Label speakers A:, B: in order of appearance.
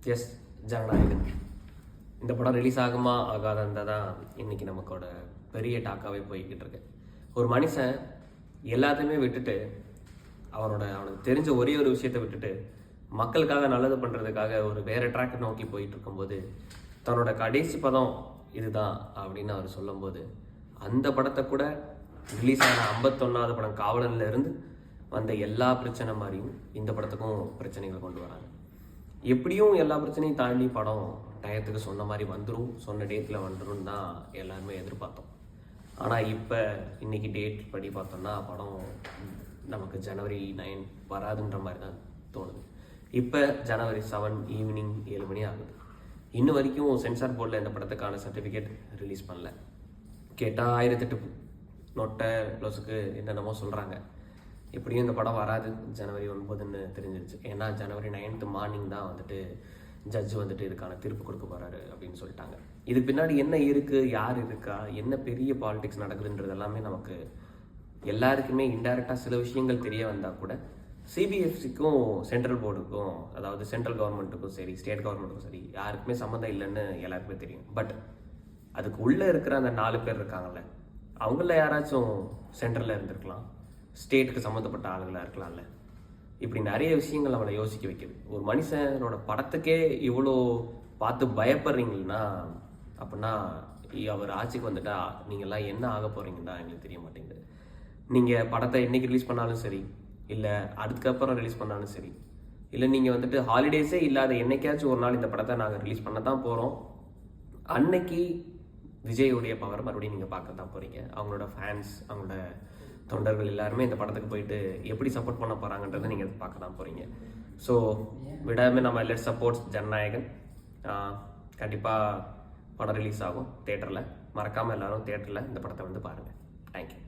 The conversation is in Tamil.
A: எஸ், ஜனநாயகன். இந்த படம் ரிலீஸ் ஆகுமா ஆகாதந்தா தான் இன்றைக்கி நமக்கோட பெரிய டாக்காகவே போய்கிட்டு இருக்கு. ஒரு மனுஷன் எல்லாத்தையுமே விட்டுட்டு அவனுக்கு தெரிஞ்ச ஒரே ஒரு விஷயத்தை விட்டுட்டு மக்களுக்காக நல்லது பண்ணுறதுக்காக ஒரு வேறு ட்ராக்கை நோக்கி போயிட்டு இருக்கும்போது தன்னோட கடைசி பதம் இதுதான் அப்படின்னு அவர் சொல்லும்போது அந்த படத்தை கூட ரிலீஸ் ஆன 51வது படம் காவலன்ல இருந்து வந்த எல்லா பிரச்சனை மாதிரியும் இந்த படத்துக்கும் பிரச்சனைகளை கொண்டு வராங்க. எப்படியும் எல்லா பிரச்சனையும் தாண்டி படம் டயத்துக்கு சொன்ன மாதிரி வந்துடும், சொன்ன டேட்டில் வந்துடும் தான் எல்லாருமே எதிர்பார்த்தோம். ஆனால் இப்போ இன்னைக்கு டேட் படி பார்த்தோம்னா படம் நமக்கு ஜனவரி 9 வராதுன்ற மாதிரி தான் தோணுது. இப்போ ஜனவரி 7 ஈவினிங் 7 மணி ஆகுது. இன்னும் வரைக்கும் சென்சார் போர்டில் இந்த படத்துக்கான சர்டிஃபிகேட் ரிலீஸ் பண்ணல. கேட்டால் 1008 நோட்டை ப்ளஸுக்கு என்னென்னமோ சொல்கிறாங்க. எப்படியும் இந்த படம் வராது ஜனவரி 9ன்னு தெரிஞ்சிருச்சு. ஏன்னா ஜனவரி 9th மார்னிங் தான் வந்துட்டு ஜட்ஜு வந்துட்டு இதுக்கான தீர்ப்பு கொடுக்க போகிறாரு அப்படின்னு சொல்லிட்டாங்க. இதுக்கு பின்னாடி என்ன இருக்குது, யார் இருக்கா, என்ன பெரிய பாலிடிக்ஸ் நடக்குதுன்றது எல்லாமே நமக்கு எல்லாருக்குமே இன்டைரக்டாக சில விஷயங்கள் தெரிய வந்தால் கூட சிபிஎஃப்சிக்கும் சென்ட்ரல் போர்டுக்கும், அதாவது சென்ட்ரல் கவர்மெண்ட்டுக்கும் சரி ஸ்டேட் கவர்மெண்ட்டுக்கும் சரி யாருக்குமே சம்மந்தம் இல்லைன்னு எல்லாருக்குமே தெரியும். பட் அதுக்கு உள்ளே இருக்கிற அந்த 4 பேர் இருக்காங்கல்ல, அவங்கள யாராச்சும் சென்ட்ரலில் இருந்திருக்கலாம், ஸ்டேட்டுக்கு சம்மந்தப்பட்ட ஆளுகளாக இருக்கலாம்ல. இப்படி நிறைய விஷயங்கள் அவளை யோசிக்க வைக்குது. ஒரு மனுஷனோட படத்துக்கே இவ்வளோ பார்த்து பயப்படுறீங்கன்னா அப்படின்னா அவர் ஆட்சிக்கு வந்துட்டா நீங்கள்லாம் என்ன ஆக போகிறீங்கன்னா எங்களுக்கு தெரிய மாட்டேங்குது. நீங்கள் படத்தை என்றைக்கு ரிலீஸ் பண்ணாலும் சரி, இல்லை அதுக்கப்புறம் ரிலீஸ் பண்ணாலும் சரி, இல்லை நீங்கள் வந்துட்டு ஹாலிடேஸே இல்லாத என்னைக்காச்சும் ஒரு நாள் இந்த படத்தை நாங்கள் ரிலீஸ் பண்ண தான் போகிறோம், அன்னைக்கு விஜயோடைய பவர் மறுபடியும் நீங்கள் பார்க்க தான் போகிறீங்க. அவங்களோட ஃபேன்ஸ், அவங்களோட தொண்டர்கள் எல்லாருமே இந்த படத்துக்கு போயிட்டு எப்படி சப்போர்ட் பண்ண போகிறாங்கன்றதை நீங்கள் பார்க்க தான் போகிறீங்க. ஸோ விடாமல் நம்ம லெட்ஸ் சப்போர்ட் ஜனநாயகன். கண்டிப்பாக படம் ரிலீஸ் ஆகும் தேட்டரில். மறக்காமல் எல்லோரும் தேட்டரில் இந்த படத்தை வந்து பாருங்கள். தேங்க்யூ.